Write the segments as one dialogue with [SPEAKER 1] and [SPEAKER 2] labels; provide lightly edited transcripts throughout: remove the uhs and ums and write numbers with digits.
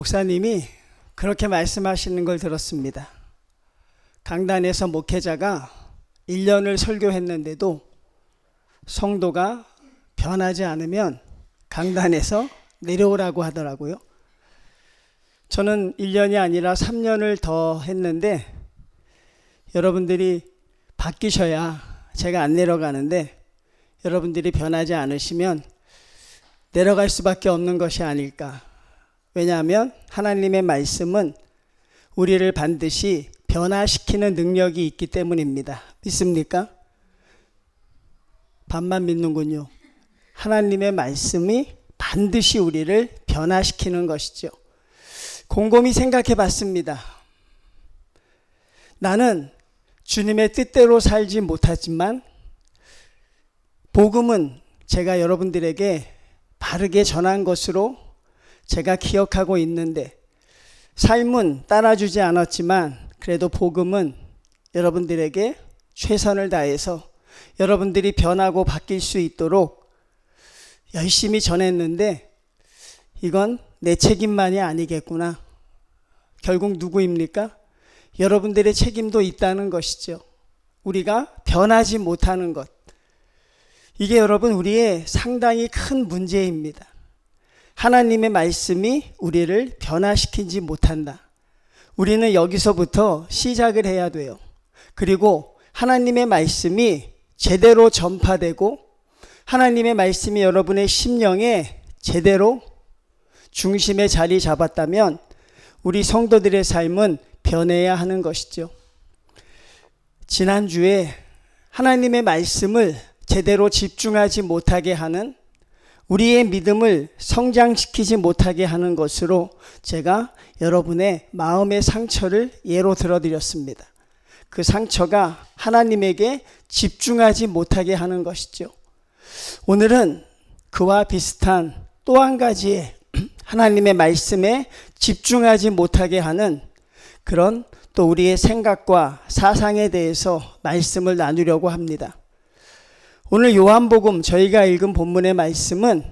[SPEAKER 1] 목사님이 그렇게 말씀하시는 걸 들었습니다. 강단에서 목회자가 1년을 설교했는데도 성도가 변하지 않으면 강단에서 내려오라고 하더라고요. 저는 1년이 아니라 3년을 더 했는데 여러분들이 바뀌셔야 제가 안 내려가는데 여러분들이 변하지 않으시면 내려갈 수밖에 없는 것이 아닐까. 왜냐하면 하나님의 말씀은 우리를 반드시 변화시키는 능력이 있기 때문입니다. 믿습니까? 반만 믿는군요. 하나님의 말씀이 반드시 우리를 변화시키는 것이죠. 곰곰이 생각해 봤습니다. 나는 주님의 뜻대로 살지 못하지만 복음은 제가 여러분들에게 바르게 전한 것으로 제가 기억하고 있는데 삶은 따라주지 않았지만 그래도 복음은 여러분들에게 최선을 다해서 여러분들이 변하고 바뀔 수 있도록 열심히 전했는데 이건 내 책임만이 아니겠구나. 결국 누구입니까? 여러분들의 책임도 있다는 것이죠. 우리가 변하지 못하는 것. 이게 여러분 우리의 상당히 큰 문제입니다. 하나님의 말씀이 우리를 변화시키지 못한다. 우리는 여기서부터 시작을 해야 돼요. 그리고 하나님의 말씀이 제대로 전파되고 하나님의 말씀이 여러분의 심령에 제대로 중심에 자리 잡았다면 우리 성도들의 삶은 변해야 하는 것이죠. 지난주에 하나님의 말씀을 제대로 집중하지 못하게 하는 우리의 믿음을 성장시키지 못하게 하는 것으로 제가 여러분의 마음의 상처를 예로 들어드렸습니다. 그 상처가 하나님에게 집중하지 못하게 하는 것이죠. 오늘은 그와 비슷한 또 한 가지의 하나님의 말씀에 집중하지 못하게 하는 그런 또 우리의 생각과 사상에 대해서 말씀을 나누려고 합니다. 오늘 요한복음 저희가 읽은 본문의 말씀은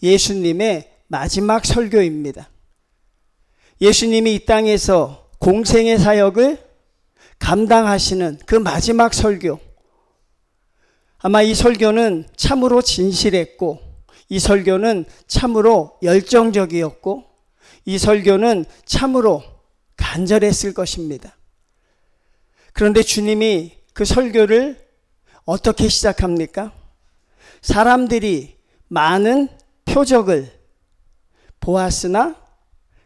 [SPEAKER 1] 예수님의 마지막 설교입니다. 예수님이 이 땅에서 공생의 사역을 감당하시는 그 마지막 설교. 아마 이 설교는 참으로 진실했고 이 설교는 참으로 열정적이었고 이 설교는 참으로 간절했을 것입니다. 그런데 주님이 그 설교를 어떻게 시작합니까? 사람들이 많은 표적을 보았으나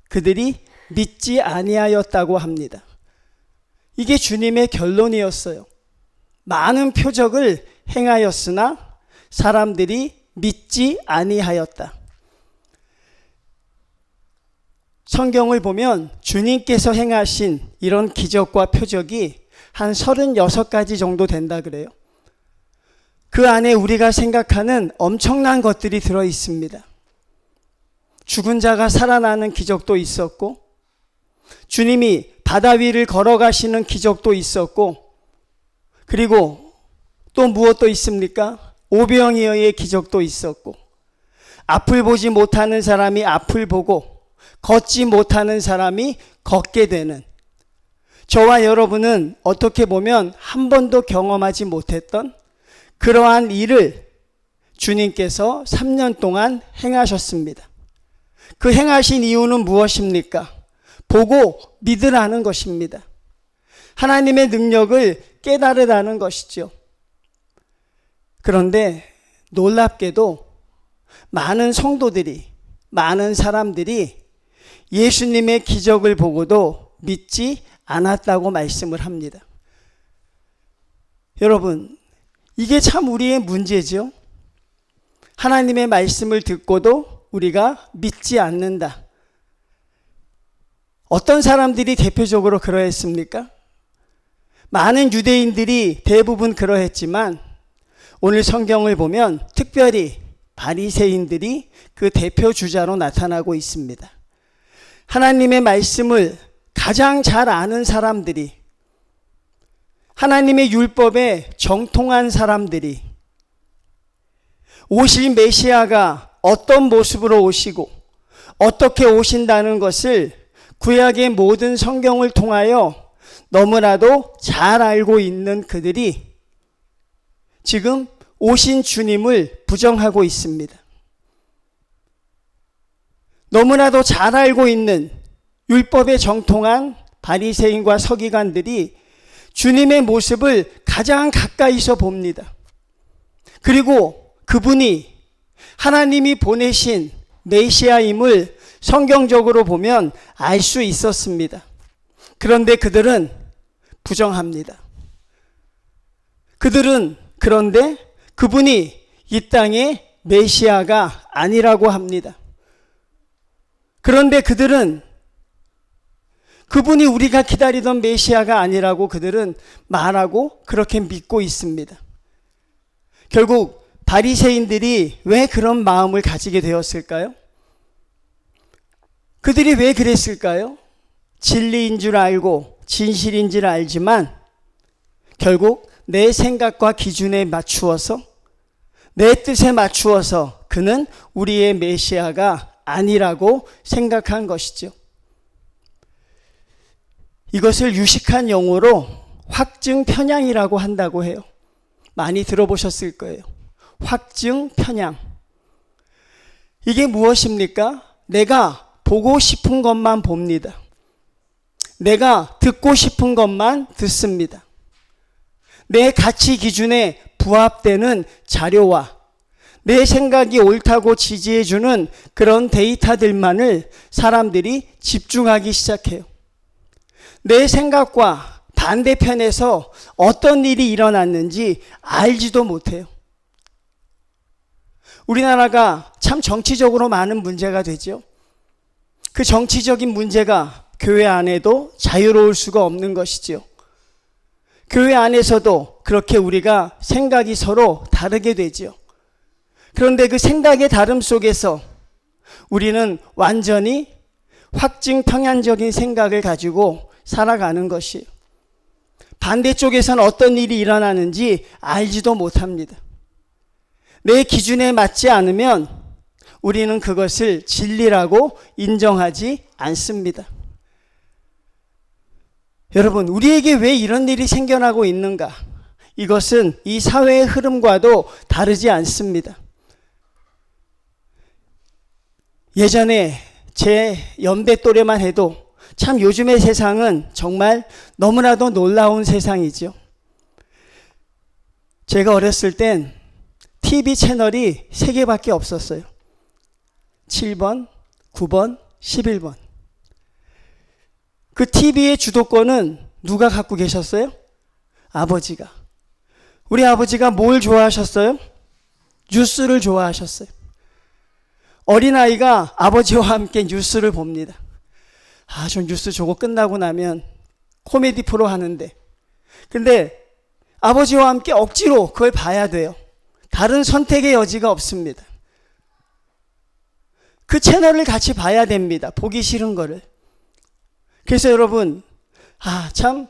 [SPEAKER 1] 그들이 믿지 아니하였다고 합니다. 이게 주님의 결론이었어요. 많은 표적을 행하였으나 사람들이 믿지 아니하였다. 성경을 보면 주님께서 행하신 이런 기적과 표적이 한 36가지 정도 된다 그래요. 그 안에 우리가 생각하는 엄청난 것들이 들어 있습니다. 죽은 자가 살아나는 기적도 있었고 주님이 바다 위를 걸어가시는 기적도 있었고 그리고 또 무엇도 있습니까? 오병이어의 기적도 있었고 앞을 보지 못하는 사람이 앞을 보고 걷지 못하는 사람이 걷게 되는 저와 여러분은 어떻게 보면 한 번도 경험하지 못했던 그러한 일을 주님께서 3년 동안 행하셨습니다. 그 행하신 이유는 무엇입니까? 보고 믿으라는 것입니다. 하나님의 능력을 깨달으라는 것이죠. 그런데 놀랍게도 많은 성도들이, 많은 사람들이 예수님의 기적을 보고도 믿지 않았다고 말씀을 합니다. 여러분, 이게 참 우리의 문제죠. 하나님의 말씀을 듣고도 우리가 믿지 않는다. 어떤 사람들이 대표적으로 그러했습니까? 많은 유대인들이 대부분 그러했지만 오늘 성경을 보면 특별히 바리새인들이 그 대표 주자로 나타나고 있습니다. 하나님의 말씀을 가장 잘 아는 사람들이 하나님의 율법에 정통한 사람들이 오실 메시아가 어떤 모습으로 오시고 어떻게 오신다는 것을 구약의 모든 성경을 통하여 너무나도 잘 알고 있는 그들이 지금 오신 주님을 부정하고 있습니다. 너무나도 잘 알고 있는 율법에 정통한 바리새인과 서기관들이 주님의 모습을 가장 가까이서 봅니다. 그리고 그분이 하나님이 보내신 메시아임을 성경적으로 보면 알 수 있었습니다. 그런데 그들은 부정합니다. 그들은 그런데 그분이 이 땅의 메시아가 아니라고 합니다. 그런데 그들은 그분이 우리가 기다리던 메시아가 아니라고 그들은 말하고 그렇게 믿고 있습니다. 결국 바리새인들이 왜 그런 마음을 가지게 되었을까요? 그들이 왜 그랬을까요? 진리인 줄 알고 진실인 줄 알지만 결국 내 생각과 기준에 맞추어서 내 뜻에 맞추어서 그는 우리의 메시아가 아니라고 생각한 것이죠. 이것을 유식한 용어로 확증 편향이라고 한다고 해요. 많이 들어보셨을 거예요. 확증 편향. 이게 무엇입니까? 내가 보고 싶은 것만 봅니다. 내가 듣고 싶은 것만 듣습니다. 내 가치 기준에 부합되는 자료와 내 생각이 옳다고 지지해주는 그런 데이터들만을 사람들이 집중하기 시작해요. 내 생각과 반대편에서 어떤 일이 일어났는지 알지도 못해요. 우리나라가 참 정치적으로 많은 문제가 되죠. 그 정치적인 문제가 교회 안에도 자유로울 수가 없는 것이죠. 교회 안에서도 그렇게 우리가 생각이 서로 다르게 되죠. 그런데 그 생각의 다름 속에서 우리는 완전히 확증 편향적인 생각을 가지고 살아가는 것이에요. 반대쪽에서는 어떤 일이 일어나는지 알지도 못합니다. 내 기준에 맞지 않으면 우리는 그것을 진리라고 인정하지 않습니다. 여러분, 우리에게 왜 이런 일이 생겨나고 있는가? 이것은 이 사회의 흐름과도 다르지 않습니다. 예전에 제 연배 또래만 해도 참 요즘의 세상은 정말 너무나도 놀라운 세상이죠. 제가 어렸을 땐 TV 채널이 3개밖에 없었어요. 7번, 9번, 11번. 그 TV의 주도권은 누가 갖고 계셨어요? 아버지가. 우리 아버지가 뭘 좋아하셨어요? 뉴스를 좋아하셨어요. 어린아이가 아버지와 함께 뉴스를 봅니다. 저 뉴스 저거 끝나고 나면 코미디 프로 하는데. 근데 아버지와 함께 억지로 그걸 봐야 돼요. 다른 선택의 여지가 없습니다. 그 채널을 같이 봐야 됩니다. 보기 싫은 거를. 그래서 여러분, 참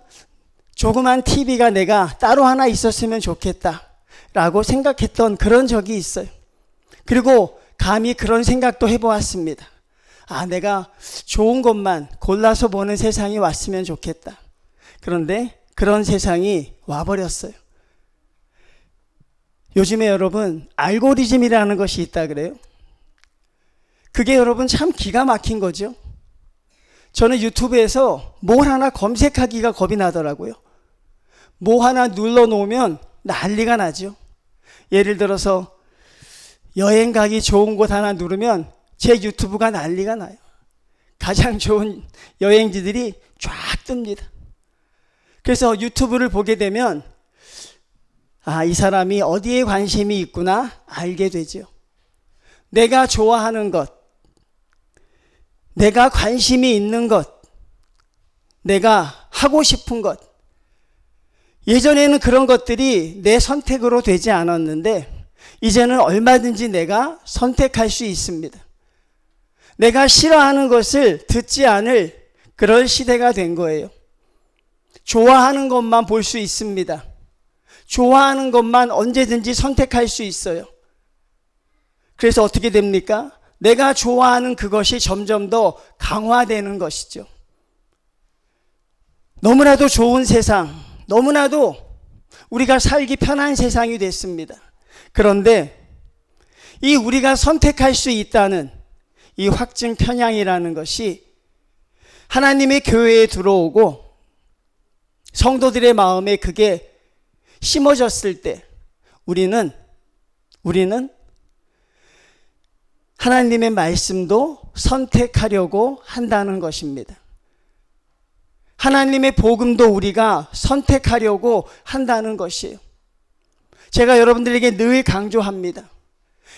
[SPEAKER 1] 조그만 TV가 내가 따로 하나 있었으면 좋겠다 라고 생각했던 그런 적이 있어요. 그리고 감히 그런 생각도 해보았습니다. 내가 좋은 것만 골라서 보는 세상이 왔으면 좋겠다. 그런데 그런 세상이 와버렸어요. 요즘에 여러분, 알고리즘이라는 것이 있다 그래요. 그게 여러분 참 기가 막힌 거죠. 저는 유튜브에서 뭘 하나 검색하기가 겁이 나더라고요. 뭐 하나 눌러놓으면 난리가 나죠. 예를 들어서 여행 가기 좋은 곳 하나 누르면 제 유튜브가 난리가 나요. 가장 좋은 여행지들이 쫙 뜹니다. 그래서 유튜브를 보게 되면 이 사람이 어디에 관심이 있구나 알게 되죠. 내가 좋아하는 것, 내가 관심이 있는 것, 내가 하고 싶은 것. 예전에는 그런 것들이 내 선택으로 되지 않았는데 이제는 얼마든지 내가 선택할 수 있습니다. 내가 싫어하는 것을 듣지 않을 그런 시대가 된 거예요. 좋아하는 것만 볼 수 있습니다. 좋아하는 것만 언제든지 선택할 수 있어요. 그래서 어떻게 됩니까? 내가 좋아하는 그것이 점점 더 강화되는 것이죠. 너무나도 좋은 세상, 너무나도 우리가 살기 편한 세상이 됐습니다. 그런데 이 우리가 선택할 수 있다는 이 확증 편향이라는 것이 하나님의 교회에 들어오고 성도들의 마음에 그게 심어졌을 때 우리는 하나님의 말씀도 선택하려고 한다는 것입니다. 하나님의 복음도 우리가 선택하려고 한다는 것이에요. 제가 여러분들에게 늘 강조합니다.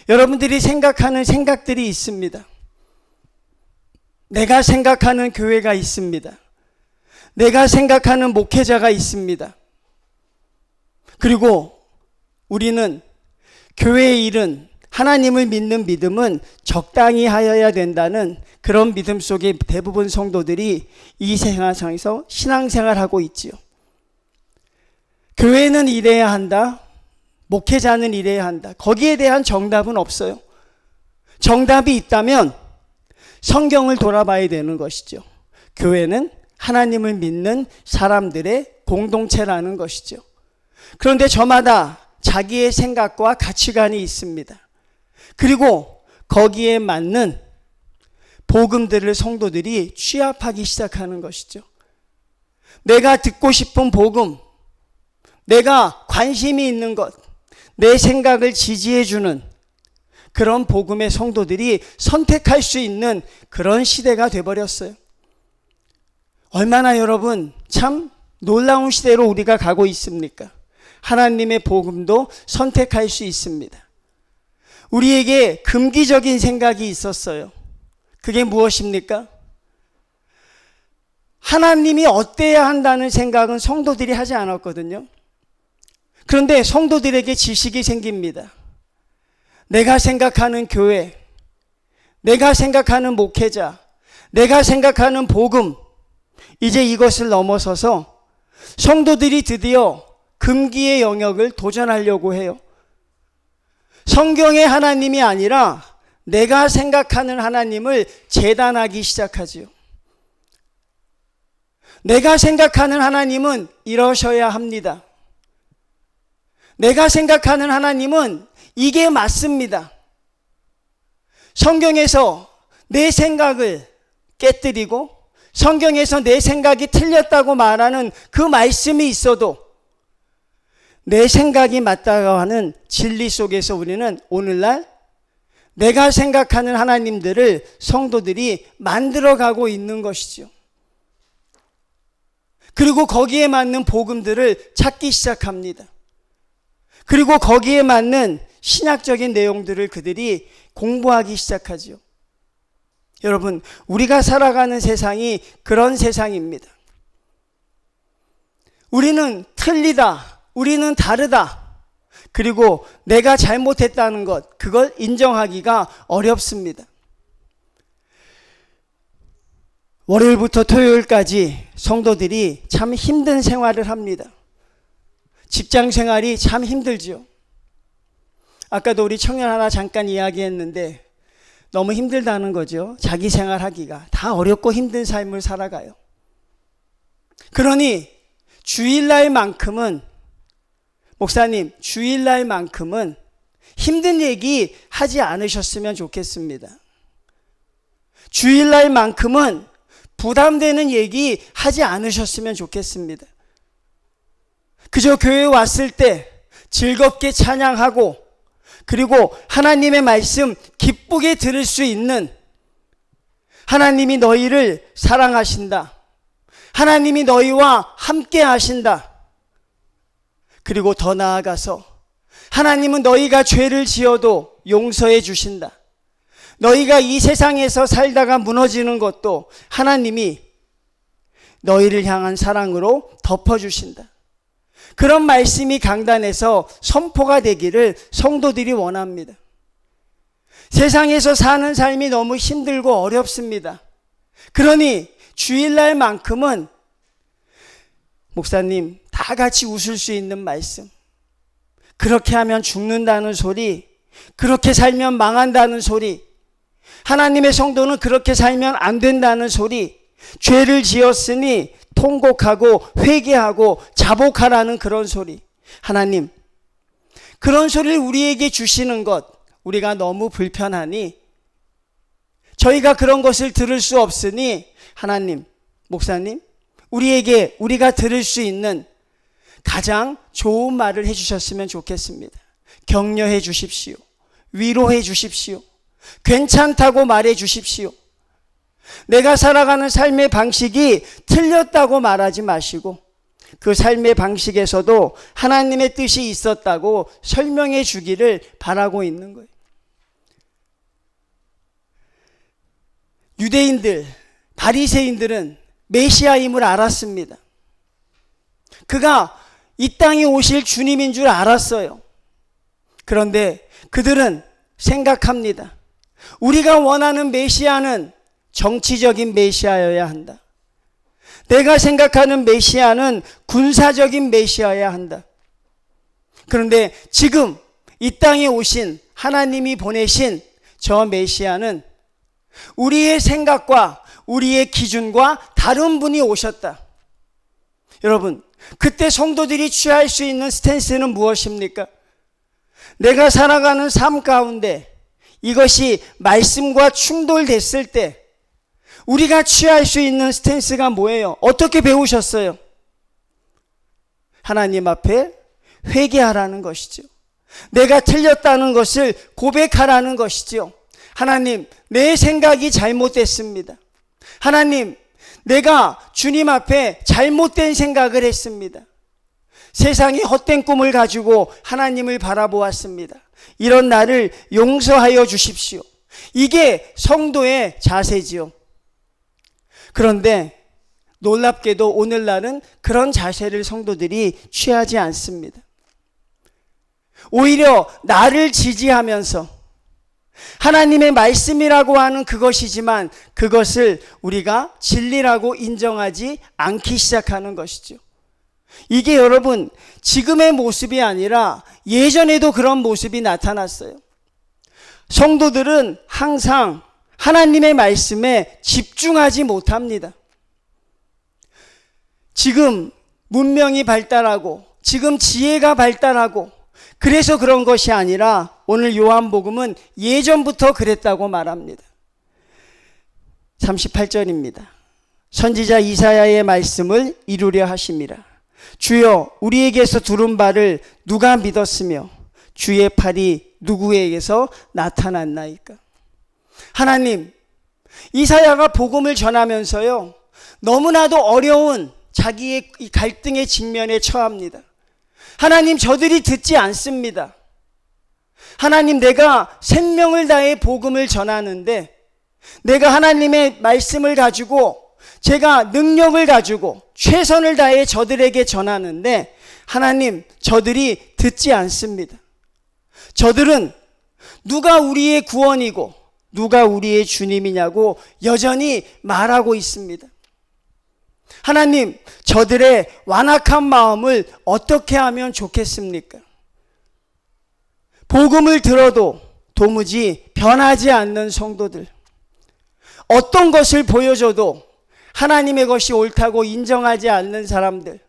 [SPEAKER 1] 여러분들이 생각하는 생각들이 있습니다. 내가 생각하는 교회가 있습니다. 내가 생각하는 목회자가 있습니다. 그리고 우리는 교회의 일은, 하나님을 믿는 믿음은 적당히 하여야 된다는 그런 믿음 속에 대부분 성도들이 이 세상에서 신앙생활하고 있지요. 교회는 이래야 한다. 목회자는 이래야 한다. 거기에 대한 정답은 없어요. 정답이 있다면 성경을 돌아봐야 되는 것이죠. 교회는 하나님을 믿는 사람들의 공동체라는 것이죠. 그런데 저마다 자기의 생각과 가치관이 있습니다. 그리고 거기에 맞는 복음들을 성도들이 취합하기 시작하는 것이죠. 내가 듣고 싶은 복음, 내가 관심이 있는 것, 내 생각을 지지해주는 그런 복음의 성도들이 선택할 수 있는 그런 시대가 돼버렸어요. 얼마나 여러분 참 놀라운 시대로 우리가 가고 있습니까? 하나님의 복음도 선택할 수 있습니다. 우리에게 금기적인 생각이 있었어요. 그게 무엇입니까? 하나님이 어때야 한다는 생각은 성도들이 하지 않았거든요. 그런데 성도들에게 지식이 생깁니다. 내가 생각하는 교회, 내가 생각하는 목회자, 내가 생각하는 복음, 이제 이것을 넘어서서 성도들이 드디어 금기의 영역을 도전하려고 해요. 성경의 하나님이 아니라 내가 생각하는 하나님을 재단하기 시작하지요. 내가 생각하는 하나님은 이러셔야 합니다. 내가 생각하는 하나님은 이게 맞습니다. 성경에서 내 생각을 깨뜨리고 성경에서 내 생각이 틀렸다고 말하는 그 말씀이 있어도 내 생각이 맞다고 하는 진리 속에서 우리는 오늘날 내가 생각하는 하나님들을 성도들이 만들어가고 있는 것이죠. 그리고 거기에 맞는 복음들을 찾기 시작합니다. 그리고 거기에 맞는 신학적인 내용들을 그들이 공부하기 시작하죠. 여러분, 우리가 살아가는 세상이 그런 세상입니다. 우리는 틀리다, 우리는 다르다, 그리고 내가 잘못했다는 것, 그걸 인정하기가 어렵습니다. 월요일부터 토요일까지 성도들이 참 힘든 생활을 합니다. 직장 생활이 참 힘들죠. 아까도 우리 청년 하나 잠깐 이야기했는데 너무 힘들다는 거죠. 자기 생활하기가 다 어렵고 힘든 삶을 살아가요. 그러니 주일날만큼은, 목사님, 주일날만큼은 힘든 얘기 하지 않으셨으면 좋겠습니다. 주일날만큼은 부담되는 얘기 하지 않으셨으면 좋겠습니다. 그저 교회에 왔을 때 즐겁게 찬양하고 그리고 하나님의 말씀 기쁘게 들을 수 있는, 하나님이 너희를 사랑하신다, 하나님이 너희와 함께 하신다, 그리고 더 나아가서 하나님은 너희가 죄를 지어도 용서해 주신다, 너희가 이 세상에서 살다가 무너지는 것도 하나님이 너희를 향한 사랑으로 덮어주신다, 그런 말씀이 강단에서 선포가 되기를 성도들이 원합니다. 세상에서 사는 삶이 너무 힘들고 어렵습니다. 그러니 주일날만큼은 목사님 다 같이 웃을 수 있는 말씀, 그렇게 하면 죽는다는 소리, 그렇게 살면 망한다는 소리, 하나님의 성도는 그렇게 살면 안 된다는 소리, 죄를 지었으니 통곡하고 회개하고 자복하라는 그런 소리. 하나님, 그런 소리를 우리에게 주시는 것, 우리가 너무 불편하니, 저희가 그런 것을 들을 수 없으니, 하나님, 목사님, 우리가 들을 수 있는 가장 좋은 말을 해주셨으면 좋겠습니다. 격려해 주십시오. 위로해 주십시오. 괜찮다고 말해 주십시오. 내가 살아가는 삶의 방식이 틀렸다고 말하지 마시고 그 삶의 방식에서도 하나님의 뜻이 있었다고 설명해 주기를 바라고 있는 거예요. 유대인들, 바리새인들은 메시아임을 알았습니다. 그가 이 땅에 오실 주님인 줄 알았어요. 그런데 그들은 생각합니다. 우리가 원하는 메시아는 정치적인 메시아여야 한다. 내가 생각하는 메시아는 군사적인 메시아여야 한다. 그런데 지금 이 땅에 오신 하나님이 보내신 저 메시아는 우리의 생각과 우리의 기준과 다른 분이 오셨다. 여러분, 그때 성도들이 취할 수 있는 스탠스는 무엇입니까? 내가 살아가는 삶 가운데 이것이 말씀과 충돌됐을 때 우리가 취할 수 있는 스탠스가 뭐예요? 어떻게 배우셨어요? 하나님 앞에 회개하라는 것이죠. 내가 틀렸다는 것을 고백하라는 것이죠. 하나님, 내 생각이 잘못됐습니다. 하나님, 내가 주님 앞에 잘못된 생각을 했습니다. 세상이 헛된 꿈을 가지고 하나님을 바라보았습니다. 이런 나를 용서하여 주십시오. 이게 성도의 자세지요. 그런데 놀랍게도 오늘날은 그런 자세를 성도들이 취하지 않습니다. 오히려 나를 지지하면서 하나님의 말씀이라고 하는 그것이지만 그것을 우리가 진리라고 인정하지 않기 시작하는 것이죠. 이게 여러분 지금의 모습이 아니라 예전에도 그런 모습이 나타났어요. 성도들은 항상 하나님의 말씀에 집중하지 못합니다. 지금 문명이 발달하고 지금 지혜가 발달하고 그래서 그런 것이 아니라 오늘 요한복음은 예전부터 그랬다고 말합니다. 38절입니다. 선지자 이사야의 말씀을 이루려 하심이라. 주여, 우리에게서 들은 바를 누가 믿었으며 주의 팔이 누구에게서 나타났나이까. 하나님, 이사야가 복음을 전하면서요, 너무나도 어려운 자기의 갈등의 직면에 처합니다. 하나님, 저들이 듣지 않습니다. 하나님, 내가 생명을 다해 복음을 전하는데 내가 하나님의 말씀을 가지고 제가 능력을 가지고 최선을 다해 저들에게 전하는데 하나님, 저들이 듣지 않습니다. 저들은 누가 우리의 구원이고 누가 우리의 주님이냐고 여전히 말하고 있습니다. 하나님, 저들의 완악한 마음을 어떻게 하면 좋겠습니까? 복음을 들어도 도무지 변하지 않는 성도들, 어떤 것을 보여줘도 하나님의 것이 옳다고 인정하지 않는 사람들,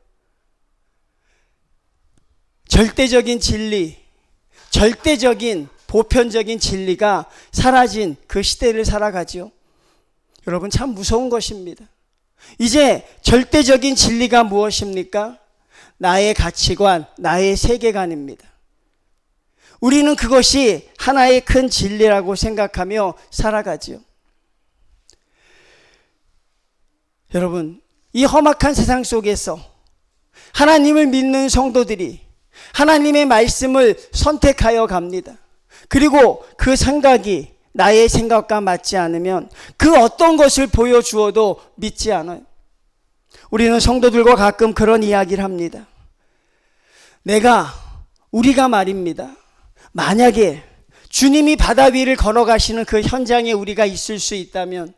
[SPEAKER 1] 절대적인 진리, 절대적인 보편적인 진리가 사라진 그 시대를 살아가지요. 여러분, 참 무서운 것입니다. 이제 절대적인 진리가 무엇입니까? 나의 가치관, 나의 세계관입니다. 우리는 그것이 하나의 큰 진리라고 생각하며 살아가지요. 여러분, 이 험악한 세상 속에서 하나님을 믿는 성도들이 하나님의 말씀을 선택하여 갑니다. 그리고 그 생각이 나의 생각과 맞지 않으면 그 어떤 것을 보여주어도 믿지 않아요. 우리는 성도들과 가끔 그런 이야기를 합니다. 우리가 말입니다. 만약에 주님이 바다 위를 걸어가시는 그 현장에 우리가 있을 수 있다면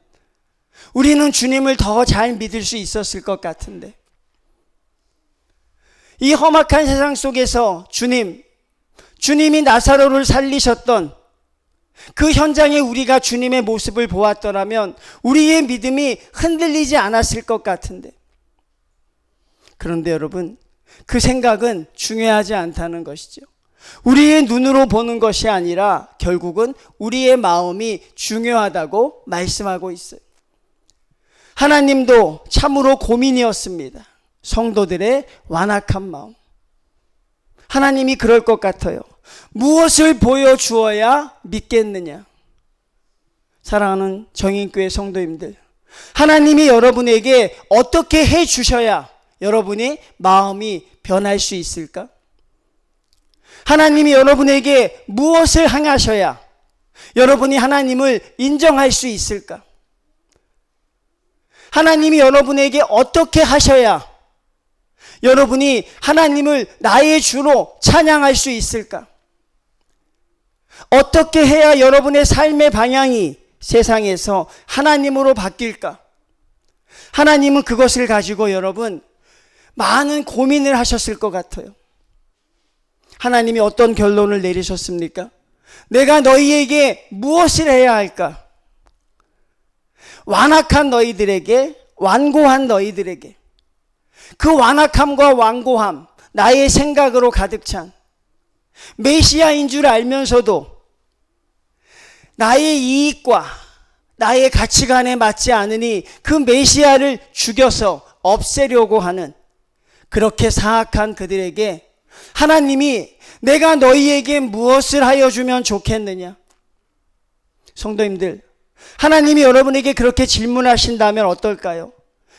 [SPEAKER 1] 우리는 주님을 더 잘 믿을 수 있었을 것 같은데, 이 험악한 세상 속에서 주님이 나사로를 살리셨던 그 현장에 우리가 주님의 모습을 보았더라면 우리의 믿음이 흔들리지 않았을 것 같은데, 그런데 여러분, 그 생각은 중요하지 않다는 것이죠. 우리의 눈으로 보는 것이 아니라 결국은 우리의 마음이 중요하다고 말씀하고 있어요. 하나님도 참으로 고민이었습니다. 성도들의 완악한 마음. 하나님이 그럴 것 같아요. 무엇을 보여주어야 믿겠느냐? 사랑하는 정인교회 성도님들, 하나님이 여러분에게 어떻게 해주셔야 여러분의 마음이 변할 수 있을까? 하나님이 여러분에게 무엇을 행하셔야 여러분이 하나님을 인정할 수 있을까? 하나님이 여러분에게 어떻게 하셔야 여러분이 하나님을 나의 주로 찬양할 수 있을까? 어떻게 해야 여러분의 삶의 방향이 세상에서 하나님으로 바뀔까? 하나님은 그것을 가지고 여러분 많은 고민을 하셨을 것 같아요. 하나님이 어떤 결론을 내리셨습니까? 내가 너희에게 무엇을 해야 할까? 완악한 너희들에게, 완고한 너희들에게, 그 완악함과 완고함, 나의 생각으로 가득 찬 메시아인 줄 알면서도 나의 이익과 나의 가치관에 맞지 않으니 그 메시아를 죽여서 없애려고 하는 그렇게 사악한 그들에게 하나님이 내가 너희에게 무엇을 하여 주면 좋겠느냐? 성도님들, 하나님이 여러분에게 그렇게 질문하신다면 어떨까요?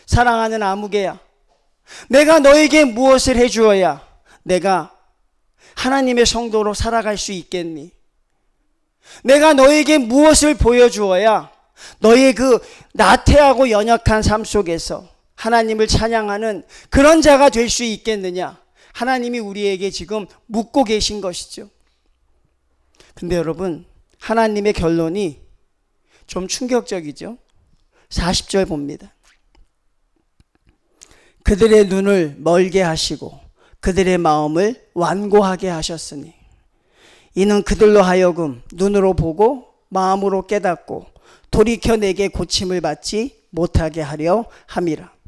[SPEAKER 1] 사랑하는 아무개야, 내가 너에게 무엇을 해주어야 내가 하나님의 성도로 살아갈 수 있겠니? 내가 너에게 무엇을 보여주어야 너의 그 나태하고 연약한 삶 속에서 하나님을 찬양하는 그런 자가 될 수 있겠느냐? 하나님이 우리에게 지금 묻고 계신 것이죠. 근데 여러분, 하나님의 결론이 좀 충격적이죠. 40절 봅니다. 그들의 눈을 멀게 하시고 그들의 마음을 완고하게 하셨으니 이는 그들로 하여금 눈으로 보고 마음으로 깨닫고 돌이켜 내게 고침을 받지 못하게 하려 함이라.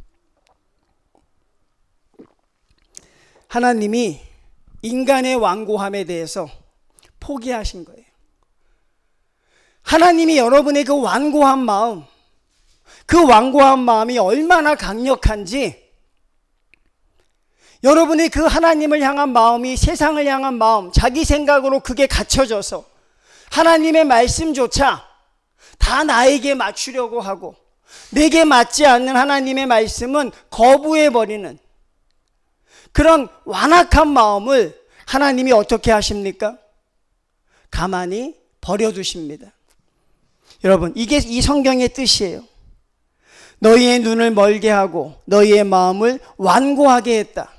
[SPEAKER 1] 하나님이 인간의 완고함에 대해서 포기하신 거예요. 하나님이 여러분의 그 완고한 마음, 그 완고한 마음이 얼마나 강력한지, 여러분의 그 하나님을 향한 마음이 세상을 향한 마음, 자기 생각으로 그게 갇혀져서 하나님의 말씀조차 다 나에게 맞추려고 하고 내게 맞지 않는 하나님의 말씀은 거부해버리는 그런 완악한 마음을 하나님이 어떻게 하십니까? 가만히 버려두십니다. 여러분, 이게 이 성경의 뜻이에요. 너희의 눈을 멀게 하고 너희의 마음을 완고하게 했다.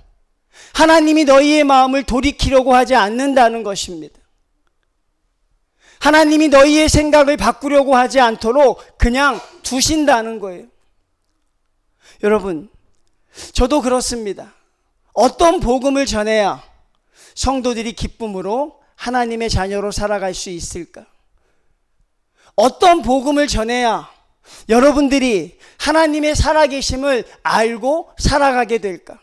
[SPEAKER 1] 하나님이 너희의 마음을 돌이키려고 하지 않는다는 것입니다. 하나님이 너희의 생각을 바꾸려고 하지 않도록 그냥 두신다는 거예요. 여러분, 저도 그렇습니다. 어떤 복음을 전해야 성도들이 기쁨으로 하나님의 자녀로 살아갈 수 있을까? 어떤 복음을 전해야 여러분들이 하나님의 살아계심을 알고 살아가게 될까?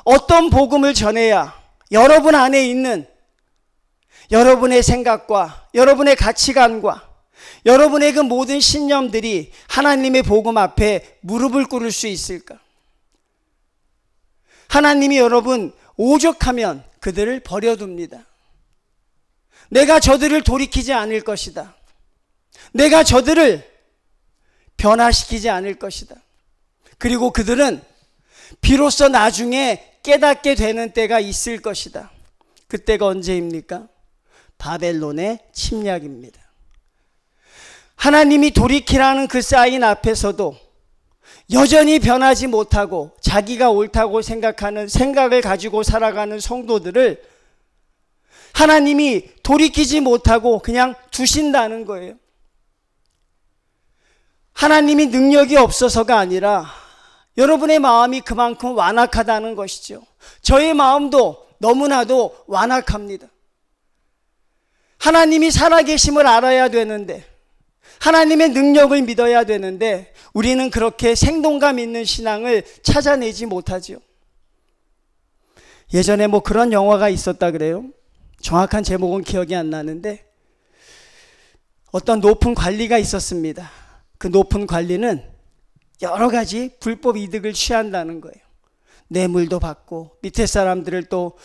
[SPEAKER 1] 어떤 복음을 전해야 여러분 안에 있는 여러분의 생각과 여러분의 가치관과 여러분의 그 모든 신념들이 하나님의 복음 앞에 무릎을 꿇을 수 있을까? 하나님이 여러분 오죽하면 그들을 버려둡니다. 내가 저들을 돌이키지 않을 것이다. 내가 저들을 변화시키지 않을 것이다. 그리고 그들은 비로소 나중에 깨닫게 되는 때가 있을 것이다. 그때가 언제입니까? 바벨론의 침략입니다. 하나님이 돌이키라는 그 사인 앞에서도 여전히 변하지 못하고 자기가 옳다고 생각하는 생각을 가지고 살아가는 성도들을 하나님이 돌이키지 못하고 그냥 두신다는 거예요. 하나님이 능력이 없어서가 아니라 여러분의 마음이 그만큼 완악하다는 것이죠. 저의 마음도 너무나도 완악합니다. 하나님이 살아계심을 알아야 되는데, 하나님의 능력을 믿어야 되는데 우리는 그렇게 생동감 있는 신앙을 찾아내지 못하지요. 예전에 뭐 그런 영화가 있었다 그래요. 정확한 제목은 기억이 안 나는데 어떤 높은 관리가 있었습니다. 그 높은 관리는 여러 가지 불법 이득을 취한다는 거예요. 뇌물도 받고 밑에 사람들을 또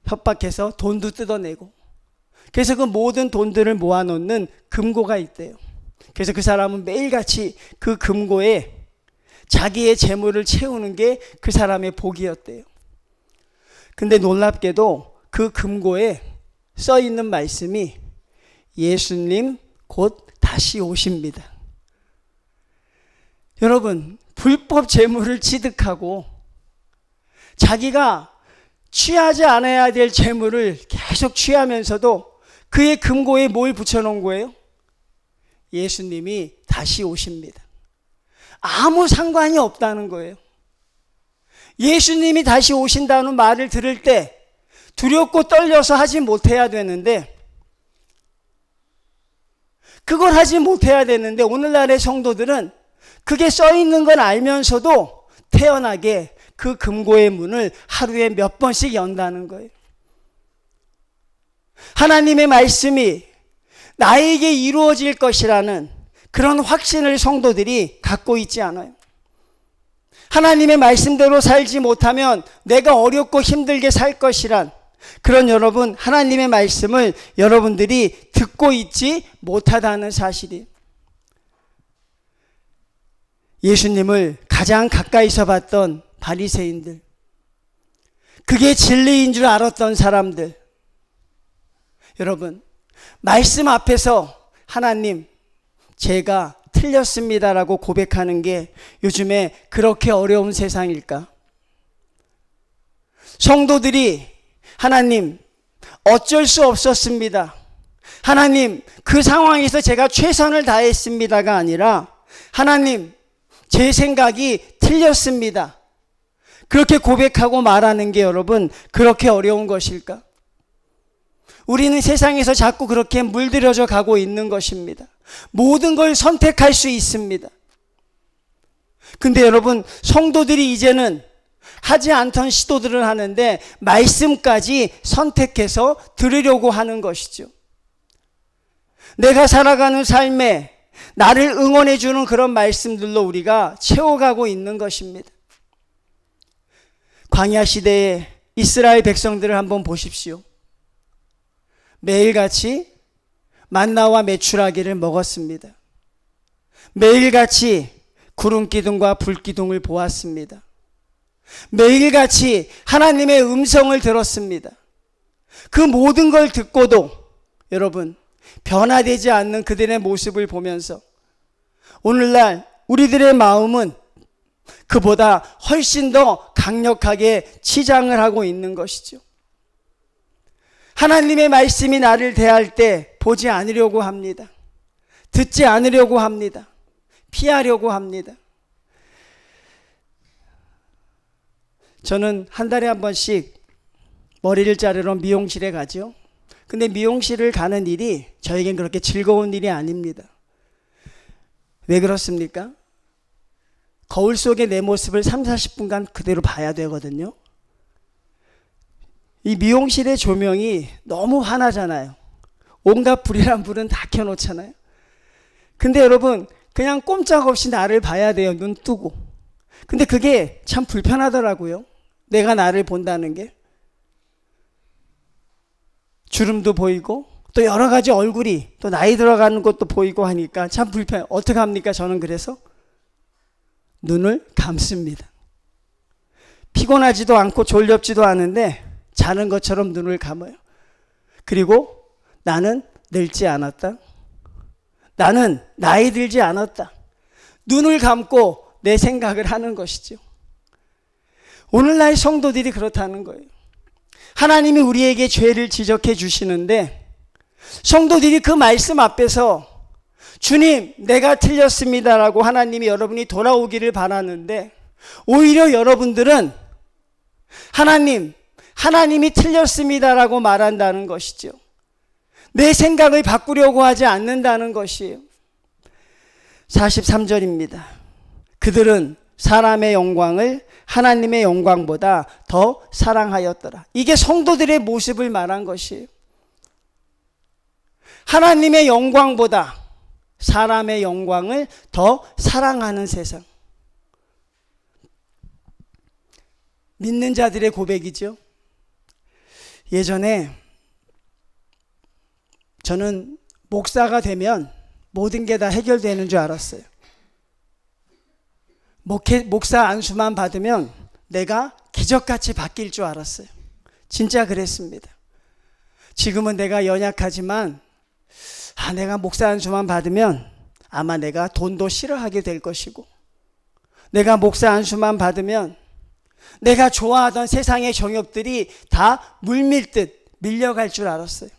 [SPEAKER 1] 협박해서 돈도 뜯어내고, 그래서 그 모든 돈들을 모아놓는 금고가 있대요. 그래서 그 사람은 매일같이 그 금고에 자기의 재물을 채우는 게 그 사람의 복이었대요. 근데 놀랍게도 그 금고에 써 있는 말씀이 예수님 곧 다시 오십니다. 여러분, 불법 재물을 취득하고 자기가 취하지 않아야 될 재물을 계속 취하면서도 그의 금고에 뭘 붙여놓은 거예요? 예수님이 다시 오십니다. 아무 상관이 없다는 거예요. 예수님이 다시 오신다는 말을 들을 때 두렵고 떨려서 하지 못해야 되는데, 그걸 하지 못해야 되는데 오늘날의 성도들은 그게 써 있는 건 알면서도 태연하게 그 금고의 문을 하루에 몇 번씩 연다는 거예요. 하나님의 말씀이 나에게 이루어질 것이라는 그런 확신을 성도들이 갖고 있지 않아요. 하나님의 말씀대로 살지 못하면 내가 어렵고 힘들게 살 것이란 그런 여러분, 하나님의 말씀을 여러분들이 듣고 있지 못하다는 사실이, 예수님을 가장 가까이서 봤던 바리새인들, 그게 진리인 줄 알았던 사람들, 여러분, 말씀 앞에서 하나님, 제가 틀렸습니다라고 고백하는 게 요즘에 그렇게 어려운 세상일까? 성도들이 하나님, 어쩔 수 없었습니다. 하나님, 그 상황에서 제가 최선을 다했습니다가 아니라 하나님, 제 생각이 틀렸습니다. 그렇게 고백하고 말하는 게 여러분, 그렇게 어려운 것일까? 우리는 세상에서 자꾸 그렇게 물들여져 가고 있는 것입니다. 모든 걸 선택할 수 있습니다. 근데 여러분, 성도들이 이제는 하지 않던 시도들을 하는데 말씀까지 선택해서 들으려고 하는 것이죠. 내가 살아가는 삶에 나를 응원해 주는 그런 말씀들로 우리가 채워가고 있는 것입니다. 광야 시대의 이스라엘 백성들을 한번 보십시오. 매일같이 만나와 메추라기를 먹었습니다. 매일같이 구름기둥과 불기둥을 보았습니다. 매일같이 하나님의 음성을 들었습니다. 그 모든 걸 듣고도 여러분, 변화되지 않는 그들의 모습을 보면서 오늘날 우리들의 마음은 그보다 훨씬 더 강력하게 치장을 하고 있는 것이죠. 하나님의 말씀이 나를 대할 때 보지 않으려고 합니다. 듣지 않으려고 합니다. 피하려고 합니다. 저는 한 달에 한 번씩 머리를 자르러 미용실에 가죠. 근데 미용실을 가는 일이 저에겐 그렇게 즐거운 일이 아닙니다. 왜 그렇습니까? 거울 속의 내 모습을 30-40분간 그대로 봐야 되거든요. 이 미용실의 조명이 너무 환하잖아요. 온갖 불이란 불은 다 켜놓잖아요. 근데 여러분, 그냥 꼼짝없이 나를 봐야 돼요. 눈 뜨고. 근데 그게 참 불편하더라고요. 내가 나를 본다는 게. 주름도 보이고 또 여러 가지 얼굴이 또 나이 들어가는 것도 보이고 하니까 참 불편해요. 어떻게 합니까? 저는 그래서 눈을 감습니다. 피곤하지도 않고 졸렵지도 않은데 자는 것처럼 눈을 감아요. 그리고 나는 늙지 않았다. 나는 나이 들지 않았다. 눈을 감고 내 생각을 하는 것이죠. 오늘날 성도들이 그렇다는 거예요. 하나님이 우리에게 죄를 지적해 주시는데 성도들이 그 말씀 앞에서 주님, 내가 틀렸습니다라고 하나님이 여러분이 돌아오기를 바라는데 오히려 여러분들은 하나님이 틀렸습니다라고 말한다는 것이죠. 내 생각을 바꾸려고 하지 않는다는 것이에요. 43절입니다. 그들은 사람의 영광을 하나님의 영광보다 더 사랑하였더라. 이게 성도들의 모습을 말한 것이에요. 하나님의 영광보다 사람의 영광을 더 사랑하는 세상. 믿는 자들의 고백이죠. 예전에 저는 목사가 되면 모든 게 다 해결되는 줄 알았어요. 목사 안수만 받으면 내가 기적같이 바뀔 줄 알았어요. 진짜 그랬습니다. 지금은 내가 연약하지만 내가 목사 안수만 받으면 아마 내가 돈도 싫어하게 될 것이고, 내가 목사 안수만 받으면 내가 좋아하던 세상의 정욕들이 다 물밀듯 밀려갈 줄 알았어요.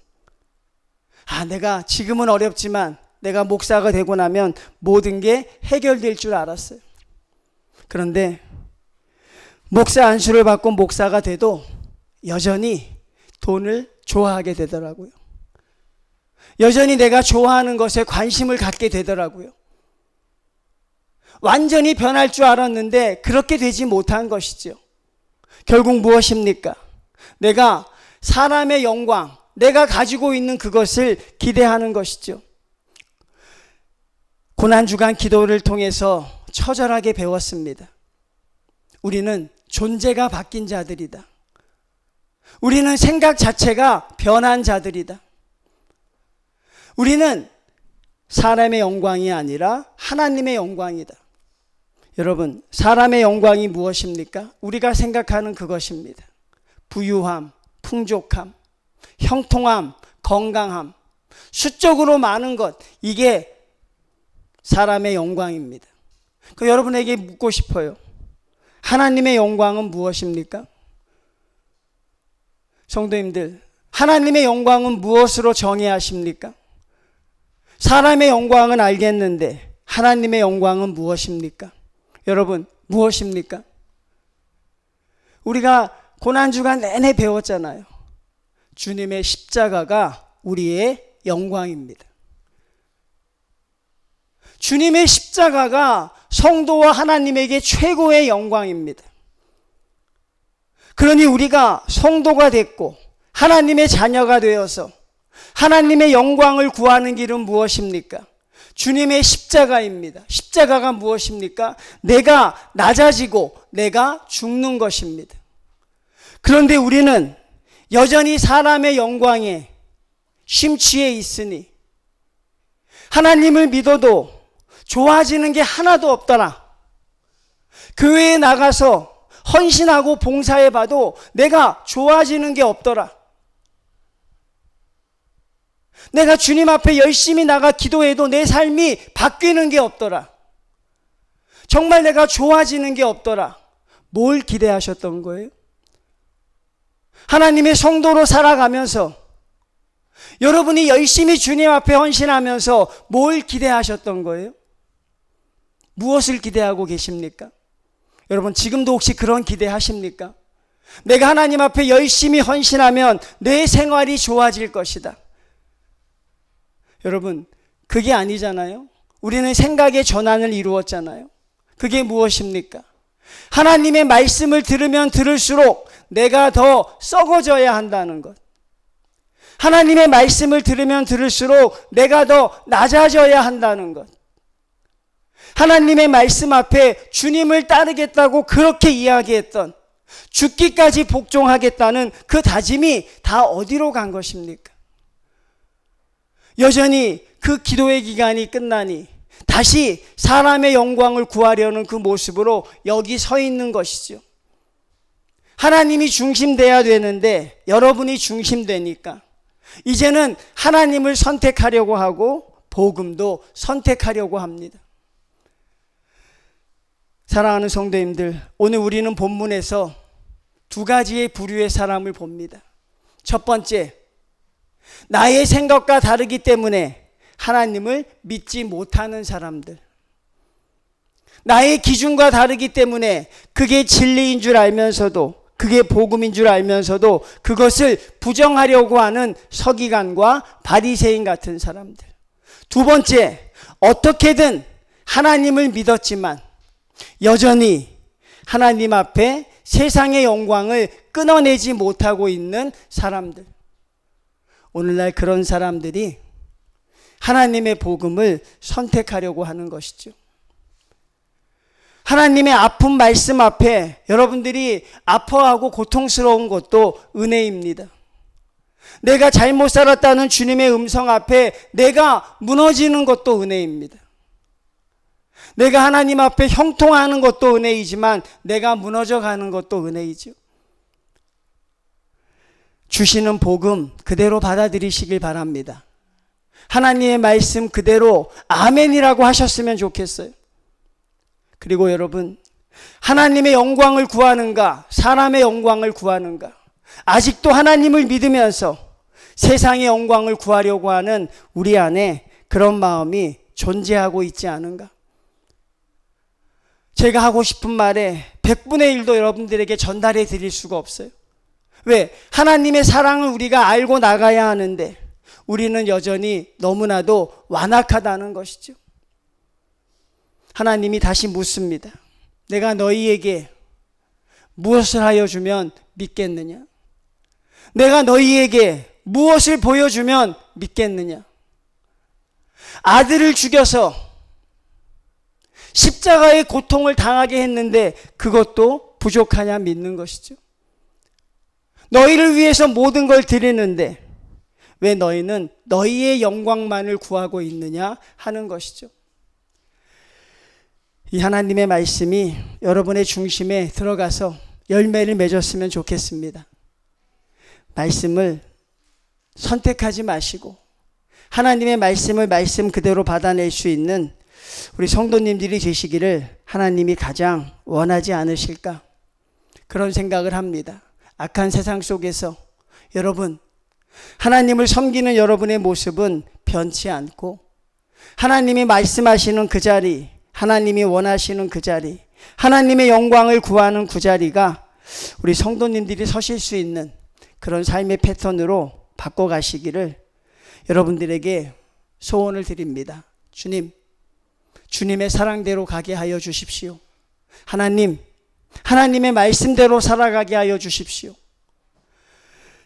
[SPEAKER 1] 내가 지금은 어렵지만 내가 목사가 되고 나면 모든 게 해결될 줄 알았어요. 그런데 목사 안수를 받고 목사가 돼도 여전히 돈을 좋아하게 되더라고요. 여전히 내가 좋아하는 것에 관심을 갖게 되더라고요. 완전히 변할 줄 알았는데 그렇게 되지 못한 것이죠. 결국 무엇입니까? 내가 사람의 영광, 내가 가지고 있는 그것을 기대하는 것이죠. 고난주간 기도를 통해서 처절하게 배웠습니다. 우리는 존재가 바뀐 자들이다. 우리는 생각 자체가 변한 자들이다. 우리는 사람의 영광이 아니라 하나님의 영광이다. 여러분, 사람의 영광이 무엇입니까? 우리가 생각하는 그것입니다. 부유함, 풍족함, 형통함, 건강함, 수적으로 많은 것, 이게 사람의 영광입니다. 여러분에게 묻고 싶어요. 하나님의 영광은 무엇입니까? 성도님들, 하나님의 영광은 무엇으로 정의하십니까? 사람의 영광은 알겠는데 하나님의 영광은 무엇입니까? 여러분, 무엇입니까? 우리가 고난주간 내내 배웠잖아요. 주님의 십자가가 우리의 영광입니다. 주님의 십자가가 성도와 하나님에게 최고의 영광입니다. 그러니 우리가 성도가 됐고 하나님의 자녀가 되어서 하나님의 영광을 구하는 길은 무엇입니까? 주님의 십자가입니다. 십자가가 무엇입니까? 내가 낮아지고 내가 죽는 것입니다. 그런데 우리는 여전히 사람의 영광에 심취해 있으니 하나님을 믿어도 좋아지는 게 하나도 없더라. 교회에 나가서 헌신하고 봉사해봐도 내가 좋아지는 게 없더라. 내가 주님 앞에 열심히 나가 기도해도 내 삶이 바뀌는 게 없더라. 정말 내가 좋아지는 게 없더라. 뭘 기대하셨던 거예요? 하나님의 성도로 살아가면서 여러분이 열심히 주님 앞에 헌신하면서 뭘 기대하셨던 거예요? 무엇을 기대하고 계십니까? 여러분, 지금도 혹시 그런 기대하십니까? 내가 하나님 앞에 열심히 헌신하면 내 생활이 좋아질 것이다. 여러분, 그게 아니잖아요. 우리는 생각의 전환을 이루었잖아요. 그게 무엇입니까? 하나님의 말씀을 들으면 들을수록 내가 더 썩어져야 한다는 것. 하나님의 말씀을 들으면 들을수록 내가 더 낮아져야 한다는 것. 하나님의 말씀 앞에 주님을 따르겠다고 그렇게 이야기했던, 죽기까지 복종하겠다는 그 다짐이 다 어디로 간 것입니까? 여전히 그 기도의 기간이 끝나니 다시 사람의 영광을 구하려는 그 모습으로 여기 서 있는 것이죠. 하나님이 중심돼야 되는데 여러분이 중심되니까 이제는 하나님을 선택하려고 하고 복음도 선택하려고 합니다. 사랑하는 성도님들, 오늘 우리는 본문에서 두 가지의 부류의 사람을 봅니다. 첫 번째, 나의 생각과 다르기 때문에 하나님을 믿지 못하는 사람들. 나의 기준과 다르기 때문에 그게 진리인 줄 알면서도 그게 복음인 줄 알면서도 그것을 부정하려고 하는 서기관과 바리새인 같은 사람들. 두 번째, 어떻게든 하나님을 믿었지만 여전히 하나님 앞에 세상의 영광을 끊어내지 못하고 있는 사람들. 오늘날 그런 사람들이 하나님의 복음을 선택하려고 하는 것이죠. 하나님의 아픈 말씀 앞에 여러분들이 아파하고 고통스러운 것도 은혜입니다. 내가 잘못 살았다는 주님의 음성 앞에 내가 무너지는 것도 은혜입니다. 내가 하나님 앞에 형통하는 것도 은혜이지만 내가 무너져 가는 것도 은혜이죠. 주시는 복음 그대로 받아들이시길 바랍니다. 하나님의 말씀 그대로 아멘이라고 하셨으면 좋겠어요. 그리고 여러분, 하나님의 영광을 구하는가, 사람의 영광을 구하는가, 아직도 하나님을 믿으면서 세상의 영광을 구하려고 하는 우리 안에 그런 마음이 존재하고 있지 않은가? 제가 하고 싶은 말에 100분의 1도 여러분들에게 전달해 드릴 수가 없어요. 왜? 하나님의 사랑을 우리가 알고 나가야 하는데 우리는 여전히 너무나도 완악하다는 것이죠. 하나님이 다시 묻습니다. 내가 너희에게 무엇을 하여 주면 믿겠느냐? 내가 너희에게 무엇을 보여주면 믿겠느냐? 아들을 죽여서 십자가의 고통을 당하게 했는데 그것도 부족하냐 믿는 것이죠. 너희를 위해서 모든 걸 드리는데 왜 너희는 너희의 영광만을 구하고 있느냐 하는 것이죠. 이 하나님의 말씀이 여러분의 중심에 들어가서 열매를 맺었으면 좋겠습니다. 말씀을 선택하지 마시고 하나님의 말씀을 말씀 그대로 받아낼 수 있는 우리 성도님들이 되시기를 하나님이 가장 원하지 않으실까? 그런 생각을 합니다. 악한 세상 속에서 여러분, 하나님을 섬기는 여러분의 모습은 변치 않고 하나님이 말씀하시는 그 자리, 하나님이 원하시는 그 자리, 하나님의 영광을 구하는 그 자리가 우리 성도님들이 서실 수 있는 그런 삶의 패턴으로 바꿔가시기를 여러분들에게 소원을 드립니다. 주님, 주님의 사랑대로 가게 하여 주십시오. 하나님, 하나님의 말씀대로 살아가게 하여 주십시오.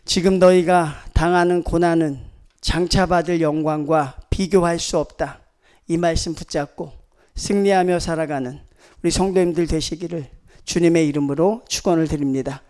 [SPEAKER 1] 지금 너희가 당하는 고난은 장차 받을 영광과 비교할 수 없다. 이 말씀 붙잡고 승리하며 살아가는 우리 성도님들 되시기를 주님의 이름으로 축원을 드립니다.